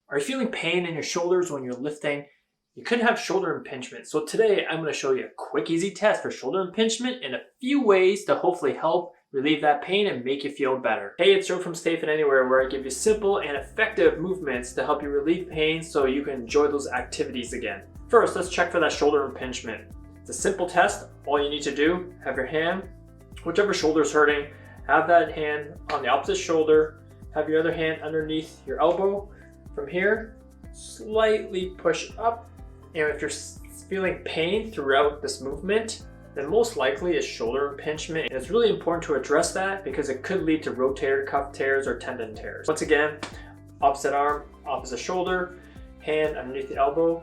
Are you feeling pain in your shoulders when you're lifting? You could have shoulder impingement. So today I'm going to show you a quick, easy test for shoulder impingement and a few ways to hopefully help relieve that pain and make you feel better. Hey, it's Joe from StayFitAnywhere, where I give you simple and effective movements to help you relieve pain so you can enjoy those activities again. First, let's check for that shoulder impingement. It's a simple test. All you need to do, have your hand, whichever shoulder is hurting, have that hand on the opposite shoulder, have your other hand underneath your elbow. From here, slightly push up, and if you're feeling pain throughout this movement, then most likely it's shoulder impingement. And it's really important to address that because it could lead to rotator cuff tears or tendon tears. Once again, opposite arm, opposite shoulder, hand underneath the elbow.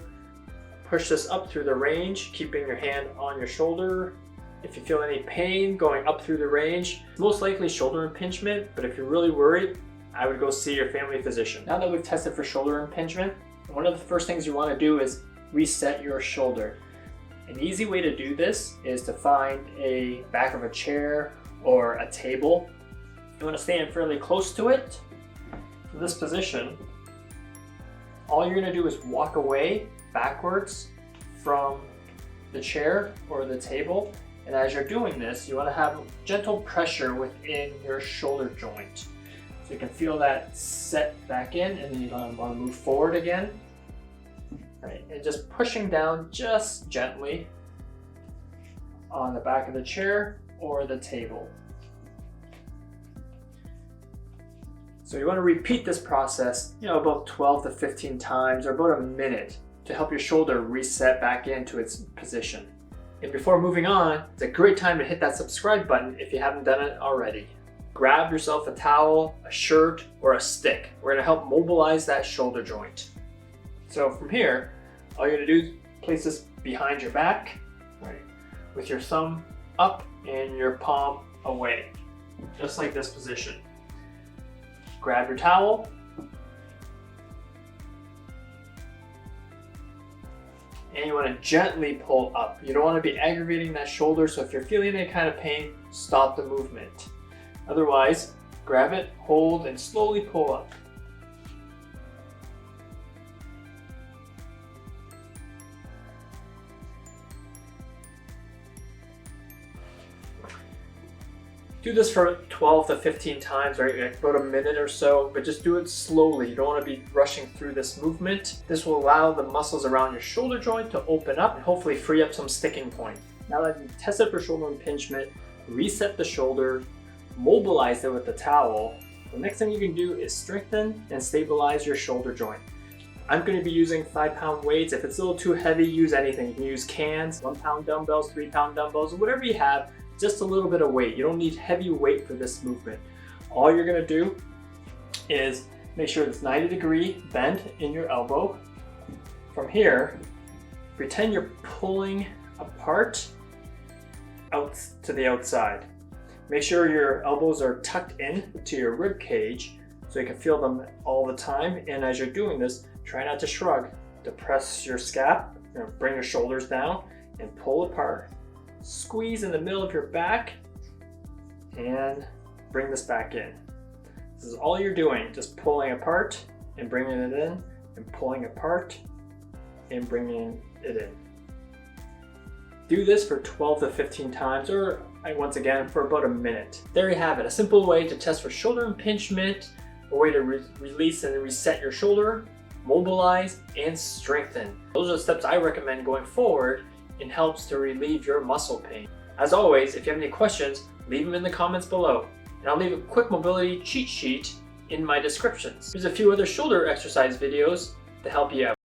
Push this up through the range, keeping your hand on your shoulder. If you feel any pain going up through the range, most likely shoulder impingement, but if you're really worried, I would go see your family physician. Now that we've tested for shoulder impingement, one of the first things you want to do is reset your shoulder. An easy way to do this is to find a back of a chair or a table. You want to stand fairly close to it. From this position, all you're going to do is walk away backwards from the chair or the table. And as you're doing this, you want to have gentle pressure within your shoulder joint. So you can feel that set back in, and then you're going to want to move forward again. Right, and just pushing down just gently on the back of the chair or the table. So you want to repeat this process, about 12 to 15 times or about a minute to help your shoulder reset back into its position. And before moving on, it's a great time to hit that subscribe button if you haven't done it already. Grab yourself a towel, a shirt, or a stick. We're going to help mobilize that shoulder joint. So from here, all you're going to do is place this behind your back, right, with your thumb up and your palm away, just like this position. Grab your towel, and you want to gently pull up. You don't want to be aggravating that shoulder, so if you're feeling any kind of pain, stop the movement. Otherwise, grab it, hold, and slowly pull up. Do this for 12 to 15 times, right? About a minute or so, but just do it slowly. You don't want to be rushing through this movement. This will allow the muscles around your shoulder joint to open up and hopefully free up some sticking point. Now that you've tested for shoulder impingement, reset the shoulder, mobilize it with the towel. The next thing you can do is strengthen and stabilize your shoulder joint. I'm going to be using 5-pound weights. If it's a little too heavy, use anything. You can use cans, 1-pound dumbbells, 3-pound dumbbells, whatever you have, just a little bit of weight. You don't need heavy weight for this movement. All you're going to do is make sure it's 90-degree bend in your elbow. From here, pretend you're pulling apart out to the outside. Make sure your elbows are tucked in to your rib cage so you can feel them all the time. And as you're doing this, try not to shrug. Depress your scap, bring your shoulders down and pull apart. Squeeze in the middle of your back and bring this back in. This is all you're doing, just pulling apart and bringing it in and pulling apart and bringing it in. Do this for 12 to 15 times or once again for about a minute. There you have it, a simple way to test for shoulder impingement, a way to release and reset your shoulder, mobilize, and strengthen. Those are the steps I recommend going forward and helps to relieve your muscle pain. As always, if you have any questions, leave them in the comments below. And I'll leave a quick mobility cheat sheet in my descriptions. There's a few other shoulder exercise videos to help you out.